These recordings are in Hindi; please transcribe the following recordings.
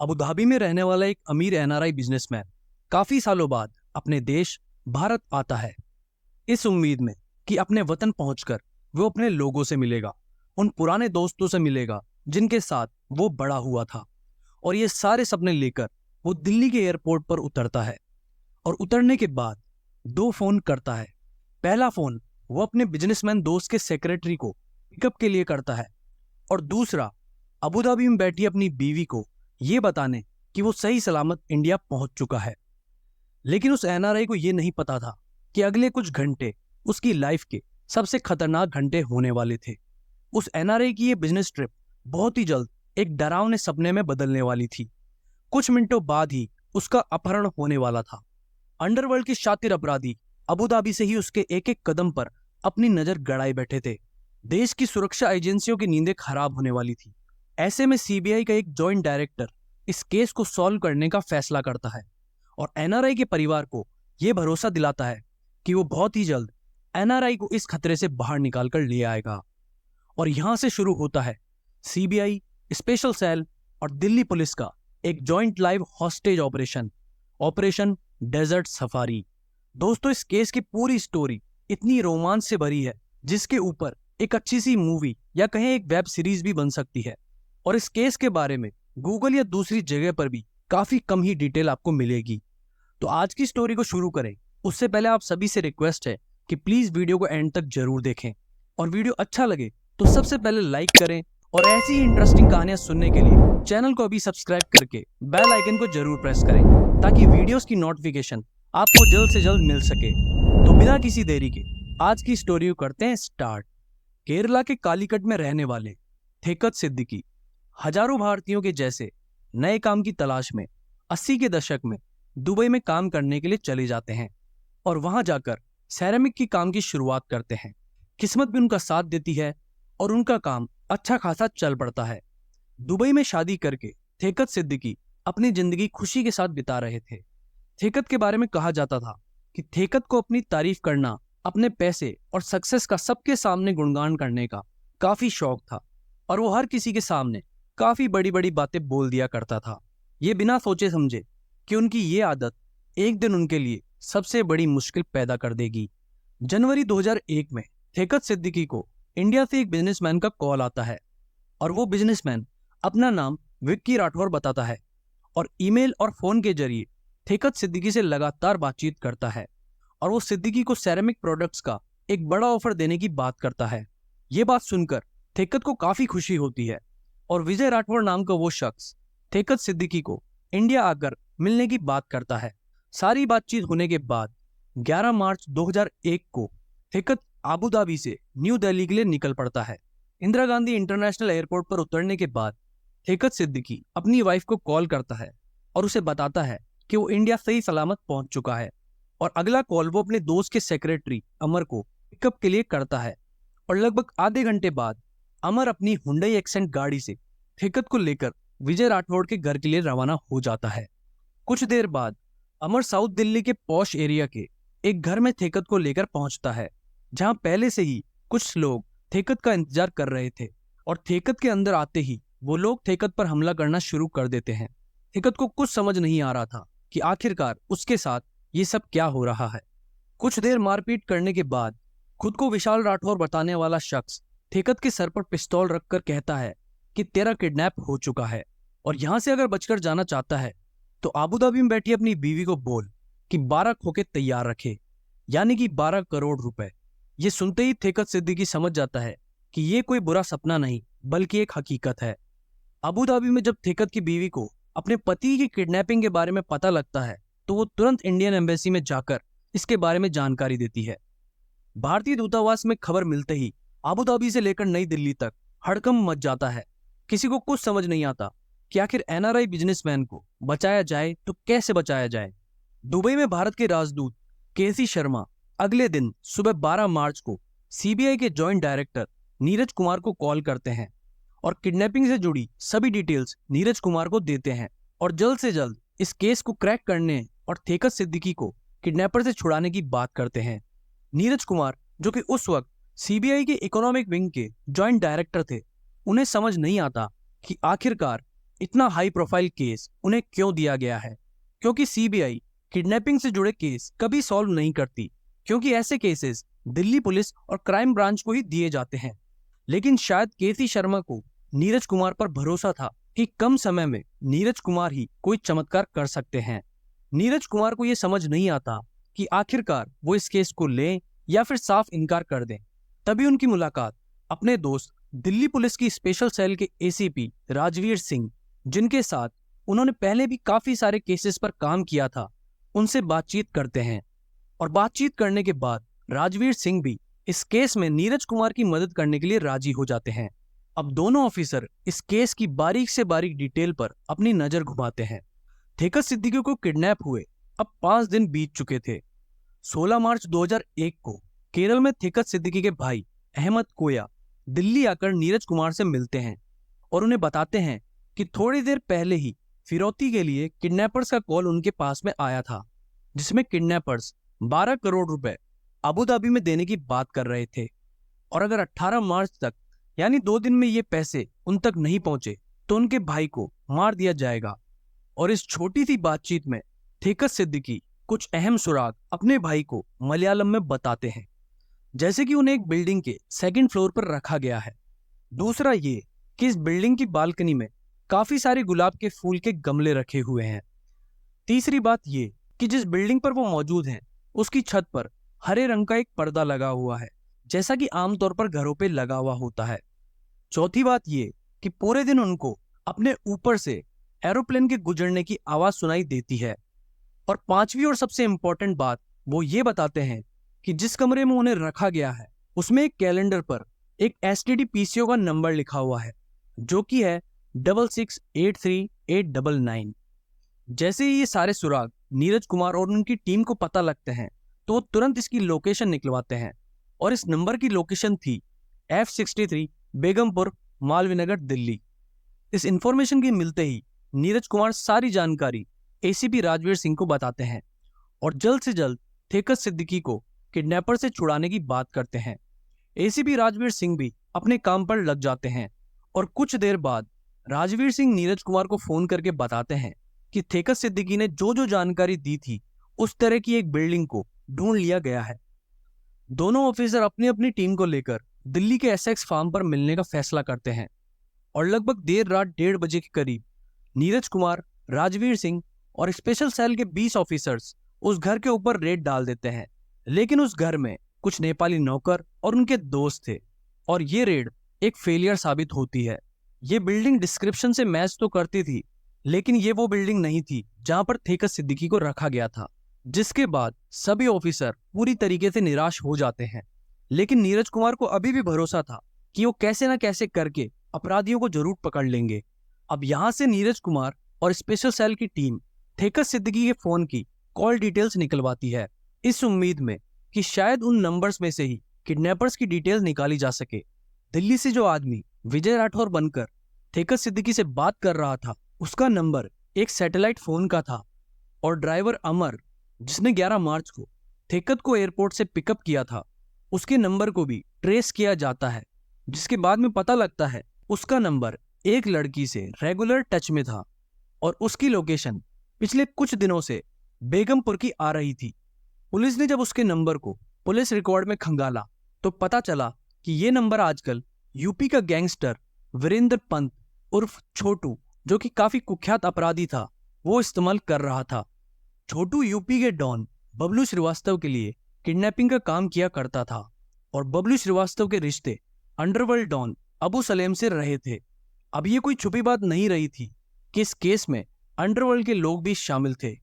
अबू धाबी में रहने वाला एक अमीर एनआरआई बिजनेसमैन काफी सालों बाद अपने देश भारत आता है, इस उम्मीद में कि अपने वतन पहुंचकर वो अपने लोगों से मिलेगा, उन पुराने दोस्तों से मिलेगा जिनके साथ वो बड़ा हुआ था। और ये सारे सपने लेकर वो दिल्ली के एयरपोर्ट पर उतरता है और उतरने के बाद दो फोन करता है। पहला फोन वो अपने बिजनेसमैन दोस्त के सेक्रेटरी को पिकअप के लिए करता है और दूसरा अबू धाबी में बैठी अपनी बीवी को ये बताने कि वो सही सलामत इंडिया पहुंच चुका है। लेकिन उस एनआरआई को ये नहीं पता था कि अगले कुछ घंटे उसकी लाइफ के सबसे खतरनाक घंटे होने वाले थे। उस एनआरआई की ये बिजनेस ट्रिप बहुत ही जल्द एक डरावने सपने में बदलने वाली थी। कुछ मिनटों बाद ही उसका अपहरण होने वाला था। अंडरवर्ल्ड के शातिर अपराधी अबू धाबी से ही उसके एक एक कदम पर अपनी नजर गड़ाए बैठे थे। देश की सुरक्षा एजेंसियों की नींदें खराब होने वाली थी। ऐसे में सीबीआई का एक जॉइंट डायरेक्टर इस केस को सॉल्व करने का फैसला करता है और एनआरआई के परिवार को यह भरोसा दिलाता है कि वो बहुत ही जल्द एनआरआई को इस खतरे से बाहर निकाल कर ले आएगा। और यहां से शुरू होता है सीबीआई, स्पेशल सेल और दिल्ली पुलिस का एक joint live hostage operation desert safari. दोस्तों, इस केस की पूरी स्टोरी इतनी रोमांच से भरी है जिसके ऊपर एक अच्छी सी मूवी या कहें एक वेब सीरीज भी बन सकती है। और इस केस के बारे में गूगल या दूसरी जगह पर भी काफी कम ही डिटेल आपको मिलेगी। तो आज की स्टोरी को शुरू करें उससे पहले आप सभी से रिक्वेस्ट है कि प्लीज वीडियो को एंड तक जरूर देखें और वीडियो अच्छा लगे तो सबसे पहले लाइक करें और ऐसी ही इंटरेस्टिंग कहानियां सुनने के लिए चैनल को अभी सब्सक्राइब करके बेल आइकन को जरूर प्रेस करें ताकि वीडियोस की नोटिफिकेशन आपको जल्द से जल्द मिल सके। तो बिना किसी देरी के आज की स्टोरी को करते हैं स्टार्ट। केरला के कालीकट में रहने वाले थेकत सिद्दीकी हजारों भारतीयों के जैसे नए काम की तलाश में 80 के दशक में दुबई में काम करने के लिए चले जाते हैं और वहां जाकर सैरामिक की काम की शुरुआत करते हैं। किस्मत भी उनका साथ देती है और उनका काम अच्छा खासा चल पड़ता है। दुबई में शादी करके थेकत सिद्दीकी अपनी जिंदगी खुशी के साथ बिता रहे थे। थेकत के बारे में कहा जाता था कि थेकत को अपनी तारीफ करना, अपने पैसे और सक्सेस का सबके सामने गुणगान करने का काफी शौक था और वो हर किसी के सामने काफी बड़ी बड़ी बातें बोल दिया करता था, ये बिना सोचे समझे कि उनकी ये आदत एक दिन उनके लिए सबसे बड़ी मुश्किल पैदा कर देगी। जनवरी 2001 में थेकत सिद्दीकी को इंडिया से एक बिजनेसमैन का कॉल आता है और वो बिजनेसमैन अपना नाम विक्की राठौर बताता है और ईमेल और फोन के जरिए थेकत सिद्दीकी से लगातार बातचीत करता है और वो सिद्दीकी को सेरेमिक प्रोडक्ट्स का एक बड़ा ऑफर देने की बात करता है। ये बात सुनकर थेकत को काफी खुशी होती है और विजय राठौर नाम का वो शख्स थेकत सिद्दीकी को इंडिया आकर मिलने की बात करता है। सारी बातचीत होने के बाद 11 मार्च 2001 को थेकत अबू धाबी से न्यू दिल्ली के लिए निकल पड़ता है। इंदिरा गांधी इंटरनेशनल एयरपोर्ट पर उतरने के बाद थेकत सिद्दीकी अपनी वाइफ को कॉल करता है और उसे बताता है कि वो इंडिया सही सलामत पहुंच चुका है और अगला कॉल वो अपने दोस्त के सेक्रेटरी अमर को पिकअप के लिए करता है। और लगभग आधे घंटे बाद अमर अपनी हुंडई एक्सेंट गाड़ी से थेकत को लेकर विजय राठौड़ के घर के लिए रवाना हो जाता है। कुछ देर बाद अमर साउथ दिल्ली के पॉश एरिया के एक घर में थेकत को लेकर पहुंचता है जहां पहले से ही कुछ लोग थेकत का इंतजार कर रहे थे और थेकत के अंदर आते ही वो लोग थेकत पर हमला करना शुरू कर देते हैं। थेकत को कुछ समझ नहीं आ रहा था कि आखिरकार उसके साथ ये सब क्या हो रहा है। कुछ देर मारपीट करने के बाद खुद को विशाल राठौर बताने वाला शख्स थेकत के सर पर पिस्तौल रखकर कहता है कि तेरा किडनैप हो चुका है और यहां से अगर बचकर जाना चाहता है तो अबू धाबी में बैठी अपनी बीवी को बोल कि 12 खोखे तैयार रखे, यानी कि 12 करोड़ रुपए। ये सुनते ही थेकत सिद्दीकी समझ जाता है कि ये कोई बुरा सपना नहीं बल्कि एक हकीकत है। अबू धाबी में जब थेकत की बीवी को अपने पति की किडनैपिंग के बारे में पता लगता है तो वो तुरंत इंडियन एम्बेसी में जाकर इसके बारे में जानकारी देती है। भारतीय दूतावास में खबर मिलते ही अबू धाबी से लेकर नई दिल्ली तक हड़कंप मच जाता है। किसी को कुछ समझ नहीं आता कि आखिर एनआरआई बिजनेसमैन को बचाया जाए तो कैसे बचाया जाए। दुबई में भारत के राजदूत केसी शर्मा अगले दिन सुबह 12 मार्च को सीबीआई के जॉइंट डायरेक्टर नीरज कुमार को कॉल करते हैं और किडनैपिंग से जुड़ी सभी डिटेल्स नीरज कुमार को देते हैं और जल्द से जल्द इस केस को क्रैक करने और थेकत सिद्दीकी को किडनैपर से छुड़ाने की बात करते हैं। नीरज कुमार, जो कि उस वक्त सीबीआई के इकोनॉमिक विंग के जॉइंट डायरेक्टर थे, उन्हें समझ नहीं आता कि आखिरकार इतना हाई प्रोफाइल केस उन्हें क्यों दिया गया है, क्योंकि सीबीआई किडनैपिंग से जुड़े केस कभी सॉल्व नहीं करती, क्योंकि ऐसे केसेस दिल्ली पुलिस और क्राइम ब्रांच को ही दिए जाते हैं। लेकिन शायद केसी शर्मा को नीरज कुमार पर भरोसा था कि कम समय में नीरज कुमार ही कोई चमत्कार कर सकते हैं। नीरज कुमार को यह समझ नहीं आता कि आखिरकार वो इस केस को लें या फिर साफ इनकार कर दें। तभी उनकी मुलाकात अपने दोस्त दिल्ली पुलिस की स्पेशल सेल के एसीपी राजवीर सिंह, जिनके साथ उन्होंने पहले भी काफी सारे केसेस पर काम किया था, उनसे बातचीत करते हैं। और बातचीत करने के बाद राजवीर सिंह भी इस केस में नीरज कुमार की मदद करने के लिए राजी हो जाते हैं। अब दोनों ऑफिसर इस केस की बारीक से बारीक डिटेल पर अपनी नजर घुमाते हैं। ठेकत सिद्दीकी को किडनैप हुए अब 5 दिन बीत चुके थे। 16 मार्च 2001 को केरल में ठेकत सिद्दीकी के भाई अहमद कोया दिल्ली आकर नीरज कुमार से मिलते हैं और उन्हें बताते हैं कि थोड़ी देर पहले ही फिरौती के लिए किडनैपर्स का कॉल उनके पास में आया था, जिसमें किडनैपर्स 12 करोड़ रुपए अबू धाबी में देने की बात कर रहे थे और अगर 18 मार्च तक यानी 2 दिन में ये पैसे उन तक नहीं पहुंचे तो उनके भाई को मार दिया जाएगा। और इस छोटी सी बातचीत में ठेकत सिद्दीकी कुछ अहम सुराग अपने भाई को मलयालम में बताते हैं, जैसे कि उन्हें एक बिल्डिंग के 2nd फ्लोर पर रखा गया है। दूसरा ये कि इस बिल्डिंग की बालकनी में काफी सारे गुलाब के फूल के गमले रखे हुए हैं। तीसरी बात ये कि जिस बिल्डिंग पर वो मौजूद हैं उसकी छत पर हरे रंग का एक पर्दा लगा हुआ है, जैसा कि आमतौर पर घरों पे लगा हुआ होता है। चौथी बात ये कि पूरे दिन उनको अपने ऊपर से एरोप्लेन के गुजरने की आवाज सुनाई देती है। और पांचवी और सबसे इंपॉर्टेंट बात वो ये बताते हैं कि जिस कमरे में उन्हें रखा गया है उसमें एक कैलेंडर पर एक एसटीडी पीसीओ का नंबर लिखा हुआ है, जो कि है 668389। जैसे ही ये सारे सुराग नीरज कुमार और उनकी टीम को पता लगते हैं तो वो तुरंत इसकी लोकेशन निकलवाते हैं और इस नंबर की लोकेशन थी F63 बेगमपुर मालवीय नगर दिल्ली। इस इंफॉर्मेशन के मिलते ही नीरज कुमार सारी जानकारी एसीपी राजवीर सिंह को बताते हैं और जल्द से जल्द ठेकत सिद्दीकी को किडनैपर से छुड़ाने की बात करते हैं। एसीपी राजवीर सिंह भी अपने काम पर लग जाते हैं और कुछ देर बाद राजवीर सिंह नीरज कुमार को फोन करके बताते हैं कि ठेकत सिद्दीकी ने जो जो जानकारी दी थी उस तरह की एक बिल्डिंग को ढूंढ लिया गया है। दोनों ऑफिसर अपनी अपनी टीम को लेकर दिल्ली के एसेक्स फार्म पर मिलने का फैसला करते हैं और लगभग देर रात 1:30 बजे के करीब नीरज कुमार, राजवीर सिंह और स्पेशल सेल के 20 ऑफिसर्स उस घर के ऊपर रेड डाल देते हैं। लेकिन उस घर में कुछ नेपाली नौकर और उनके दोस्त थे और ये रेड एक फेलियर साबित होती है। ये बिल्डिंग डिस्क्रिप्शन से मैच तो करती थी, लेकिन ये वो बिल्डिंग नहीं थी जहां पर ठेकत सिद्दीकी को रखा गया था, जिसके बाद सभी ऑफिसर पूरी तरीके से निराश हो जाते हैं। लेकिन नीरज कुमार को अभी भी भरोसा था कि वो कैसे ना कैसे करके अपराधियों को जरूर पकड़ लेंगे। अब यहाँ से नीरज कुमार और स्पेशल सेल की टीम ठेकत सिद्दीकी के फोन की कॉल डिटेल्स निकलवाती है, इस उम्मीद में कि शायद उन नंबर्स में से ही किडनैपर्स की डिटेल्स निकाली जा सके। दिल्ली से जो आदमी विजय राठौर बनकर ठेकत सिद्दीकी से बात कर रहा था उसका नंबर एक सैटेलाइट फोन का था और ड्राइवर अमर, जिसने 11 मार्च को ठेकत को एयरपोर्ट से पिकअप किया था, उसके नंबर को भी ट्रेस किया जाता है, जिसके बाद में पता लगता है उसका नंबर एक लड़की से रेगुलर टच में था और उसकी लोकेशन पिछले कुछ दिनों से बेगमपुर की आ रही थी। पुलिस ने जब उसके नंबर को पुलिस रिकॉर्ड में खंगाला तो पता चला कि ये नंबर आजकल यूपी का गैंगस्टर वीरेंद्र पंत उर्फ छोटू, जो कि काफी कुख्यात अपराधी था, वो इस्तेमाल कर रहा था। छोटू यूपी के डॉन बबलू श्रीवास्तव के लिए किडनैपिंग का काम किया करता था और बबलू श्रीवास्तव के रिश्ते अंडरवर्ल्ड डॉन अबू सलेम से रहे थे। अब ये कोई छुपी बात नहीं रही थी कि इस केस में अंडरवर्ल्ड के लोग भी शामिल थे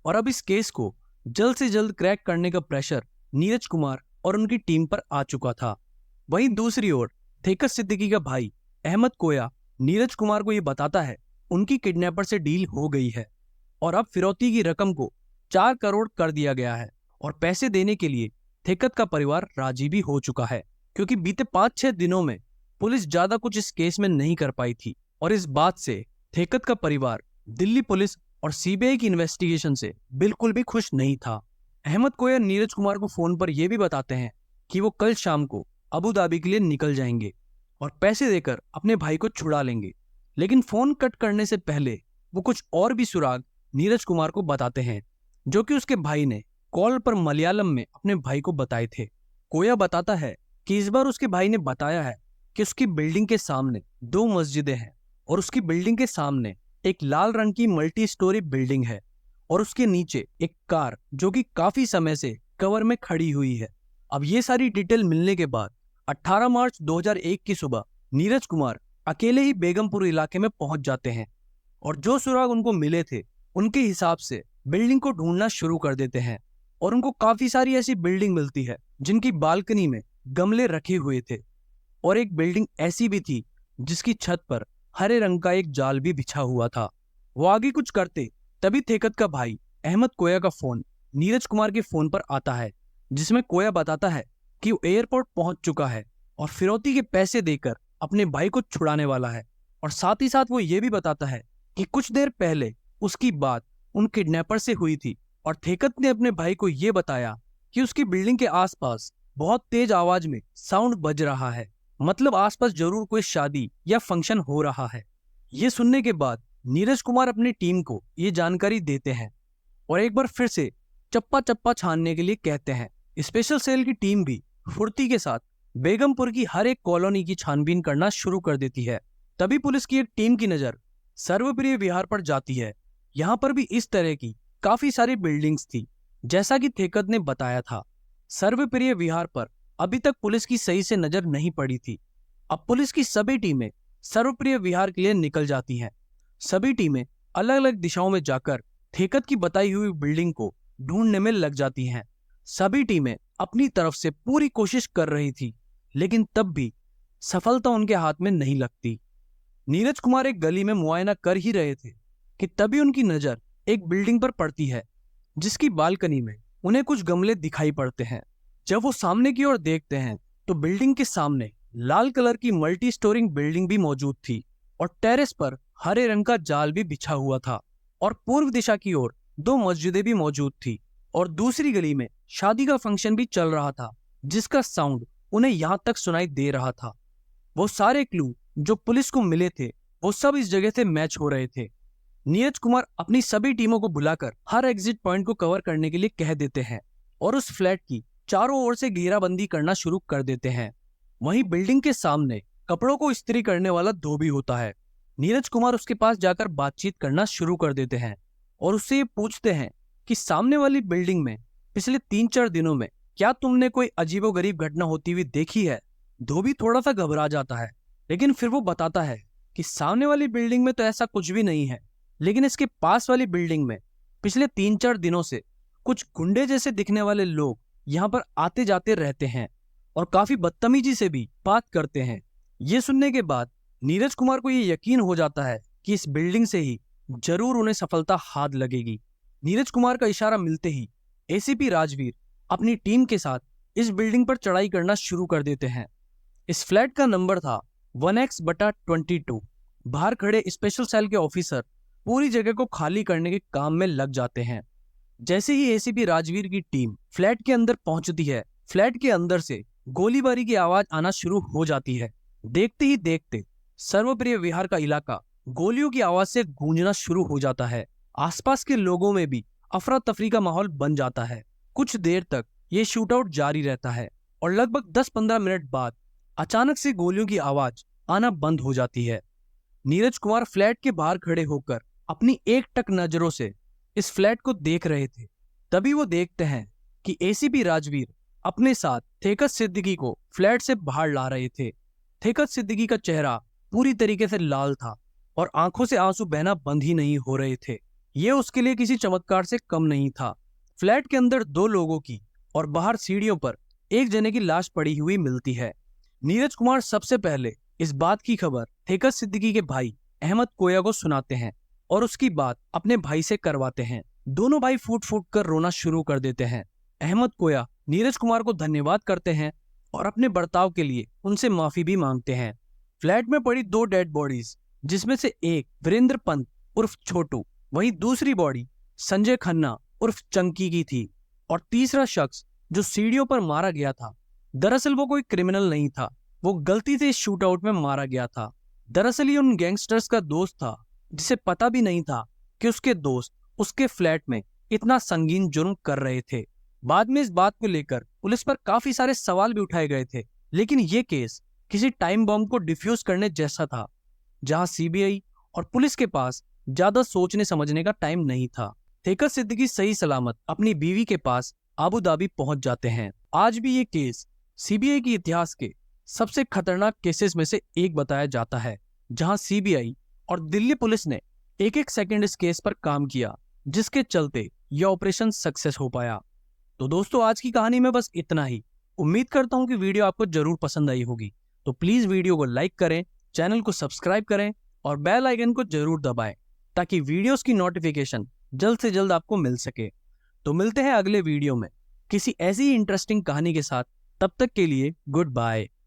और अब इस केस को जल्द से जल्द क्रैक करने का प्रेशर नीरज कुमार और उनकी टीम पर आ चुका था। वहीं दूसरी ओर ठेकत सिद्दीकी का भाई अहमद कोया नीरज कुमार को यह बताता है उनकी किडनैपर से डील हो गई है और अब फिरौती की रकम को 4 करोड़ कर दिया गया है और पैसे देने के लिए ठेकत का परिवार राजी भी हो चुका है, क्योंकि बीते 5-6 दिनों में पुलिस ज्यादा कुछ इस केस में नहीं कर पाई थी और इस बात से ठेकत का परिवार दिल्ली पुलिस और सीबीआई की इन्वेस्टिगेशन से बिल्कुल भी खुश नहीं था। अहमद कोया नीरज कुमार को फोन पर यह भी बताते हैं कि वो कल शाम को अबू धाबी के लिए निकल जाएंगे और पैसे देकर अपने भाई को छुड़ा लेंगे, लेकिन फोन कट करने से पहले वो कुछ और भी सुराग नीरज कुमार को बताते हैं, जो कि उसके भाई ने कॉल पर मलयालम में अपने भाई को बताए थे। कोया बताता है कि इस बार उसके भाई ने बताया है कि उसकी बिल्डिंग के सामने 2 मस्जिदें हैं और उसकी बिल्डिंग के सामने एक लाल रंग की मल्टी स्टोरी बिल्डिंग है और उसके नीचे एक कार जो कि काफी समय से कवर में खड़ी हुई है। अब ये सारी डिटेल मिलने के बाद 18 मार्च 2001 की सुबह नीरज कुमार अकेले ही बेगमपुर इलाके में पहुंच जाते हैं और जो सुराग उनको मिले थे उनके हिसाब से बिल्डिंग को ढूंढना शुरू कर देते हैं और उनको काफी सारी ऐसी बिल्डिंग मिलती है जिनकी बालकनी में गमले रखे हुए थे और एक बिल्डिंग ऐसी भी थी जिसकी छत पर हरे रंग का एक जाल भी बिछा हुआ था। वो आगे कुछ करते तभी थेकत का भाई अहमद कोया का फोन नीरज कुमार के फोन पर आता है, जिसमें कोया बताता है कि वो एयरपोर्ट पहुंच चुका है और फिरौती के पैसे देकर अपने भाई को छुड़ाने वाला है। और साथ ही साथ वो ये भी बताता है कि कुछ देर पहले उसकी बात उन किडनैपर से हुई थी और थेकत ने अपने भाई को ये बताया कि उसकी बिल्डिंग के आसपास बहुत तेज आवाज में साउंड बज रहा है, मतलब आसपास जरूर कोई शादी या फंक्शन हो रहा है। ये सुनने के बाद नीरज कुमार अपनी टीम को ये जानकारी देते हैं और एक बार फिर से चप्पा चप्पा छानने के लिए कहते हैं। स्पेशल सेल की टीम भी फुर्ती के साथ बेगमपुर की हर एक कॉलोनी की छानबीन करना शुरू कर देती है। तभी पुलिस की एक टीम की नजर सर्वप्रिय विहार पर जाती है। यहाँ पर भी इस तरह की काफी सारी बिल्डिंग्स थी जैसा कि थेकत ने बताया था। सर्वप्रिय विहार पर अभी तक पुलिस की सही से नजर नहीं पड़ी थी। अब पुलिस की सभी टीमें सर्वप्रिय विहार के लिए निकल जाती हैं। सभी टीमें अलग अलग दिशाओं में जाकर थेकत की बताई हुई बिल्डिंग को ढूंढने में लग जाती हैं। सभी टीमें अपनी तरफ से पूरी कोशिश कर रही थी, लेकिन तब भी सफलता उनके हाथ में नहीं लगती। नीरज कुमार एक गली में मुआयना कर ही रहे थे कि तभी उनकी नजर एक बिल्डिंग पर पड़ती है जिसकी बालकनी में उन्हें कुछ गमले दिखाई पड़ते हैं। जब वो सामने की ओर देखते हैं तो बिल्डिंग के सामने लाल कलर की मल्टी स्टोरिंग बिल्डिंग भी मौजूद थी और टेरेस पर हरे रंग का जाल भी बिछा हुआ था और पूर्व दिशा की ओर 2 मस्जिदें भी मौजूद थी और दूसरी गली में शादी का फंक्शन भी चल रहा था जिसका साउंड उन्हें यहाँ तक सुनाई दे रहा था। वो सारे क्लू जो पुलिस को मिले थे वो सब इस जगह से मैच हो रहे थे। नीरज कुमार अपनी सभी टीमों को बुलाकर हर एग्जिट पॉइंट को कवर करने के लिए कह देते हैं और उस फ्लैट की चारों ओर से घेराबंदी करना शुरू कर देते हैं। वहीं बिल्डिंग के सामने कपड़ों को इस्त्री करने वाला धोबी होता है। नीरज कुमार उसके पास जाकर बातचीत करना शुरू कर देते हैं और उससे ये पूछते हैं कि सामने वाली बिल्डिंग में पिछले 3-4 दिनों में क्या तुमने कोई अजीबोगरीब घटना होती हुई देखी है। धोबी थोड़ा सा घबरा जाता है, लेकिन फिर वो बताता है कि सामने वाली बिल्डिंग में तो ऐसा कुछ भी नहीं है, लेकिन इसके पास वाली बिल्डिंग में पिछले 3-4 दिनों से कुछ गुंडे जैसे दिखने वाले लोग यहाँ पर आते जाते रहते हैं और काफी बदतमीजी से भी बात करते हैं। ये सुनने के बाद नीरज कुमार को ये यकीन हो जाता है कि इस बिल्डिंग से ही जरूर उन्हें सफलता हाथ लगेगी। नीरज कुमार का इशारा मिलते ही एसीपी राजवीर अपनी टीम के साथ इस बिल्डिंग पर चढ़ाई करना शुरू कर देते हैं। इस फ्लैट का नंबर था 1X/22। बाहर खड़े स्पेशल सेल के ऑफिसर पूरी जगह को खाली करने के काम में लग जाते हैं। जैसे ही एसीपी राजवीर की टीम फ्लैट के अंदर पहुंचती है, फ्लैट के अंदर से गोलीबारी की आवाज आना शुरू हो जाती है। देखते ही देखते सर्वप्रिय विहार का इलाका गोलियों की आवाज से गूंजना शुरू हो जाता है। आसपास के लोगों में भी अफरा तफरी का माहौल बन जाता है। कुछ देर तक ये शूटआउट जारी रहता है और लगभग 10-15 मिनट बाद अचानक से गोलियों की आवाज आना बंद हो जाती है। नीरज कुमार फ्लैट के बाहर खड़े होकर अपनी एकटक नजरों से इस फ्लैट को देख रहे थे। तभी वो देखते हैं कि एसीपी राजवीर अपने साथ थेकत सिद्दीकी को फ्लैट से बाहर ला रहे थे। थेकत सिद्दीकी का चेहरा पूरी तरीके से लाल था और आंखों से आंसू बहना बंद ही नहीं हो रहे थे। ये उसके लिए किसी चमत्कार से कम नहीं था। फ्लैट के अंदर 2 लोगों की और बाहर सीढ़ियों पर एक जने की लाश पड़ी हुई मिलती है। नीरज कुमार सबसे पहले इस बात की खबर थेकत सिद्दीकी के भाई अहमद कोया को सुनाते हैं और उसकी बात अपने भाई से करवाते हैं। दोनों भाई फूट फूट कर रोना शुरू कर देते हैं। अहमद कोया नीरज कुमार को धन्यवाद करते हैं और अपने बर्ताव के लिए उनसे माफी भी मांगते हैं। फ्लैट में पड़ी 2 डेड बॉडीज, जिसमें से एक वीरेंद्र पंत उर्फ छोटू, वहीं दूसरी बॉडी संजय खन्ना उर्फ चंकी की थी और तीसरा शख्स जो सीढ़ियों पर मारा गया था, दरअसल वो कोई क्रिमिनल नहीं था, वो गलती से इस शूटआउट में मारा गया था। दरअसल ये उन गैंगस्टर्स का दोस्त था जिसे पता भी नहीं था कि उसके दोस्त उसके फ्लैट में इतना संगीन जुर्म कर रहे थे। बाद में इस बात को लेकर पुलिस पर काफी सारे सवाल भी उठाए गए थे, लेकिन ये केस किसी टाइम बॉम्ब को डिफ्यूज करने जैसा था, जहां सीबीआई और पुलिस के पास ज्यादा सोचने समझने का टाइम नहीं था। थेकर सिद्दीकी सही सलामत अपनी बीवी के पास अबू धाबी पहुंच जाते हैं। आज भी ये केस सीबीआई के इतिहास के सबसे खतरनाक केसेस में से एक बताया जाता है, जहां सीबीआई और दिल्ली पुलिस ने एक एक सेकंड इस केस पर काम किया, जिसके चलते यह ऑपरेशन सक्सेस हो पाया। तो दोस्तों, आज की कहानी में बस इतना ही। उम्मीद करता हूं कि वीडियो आपको जरूर पसंद आई होगी। तो प्लीज वीडियो को लाइक करें, चैनल को सब्सक्राइब करें और बेल आइकन को जरूर दबाएं, ताकि वीडियोस की नोटिफिकेशन जल्द से जल्द आपको मिल सके। तो मिलते हैं अगले वीडियो में किसी ऐसी इंटरेस्टिंग कहानी के साथ। तब तक के लिए गुड बाय।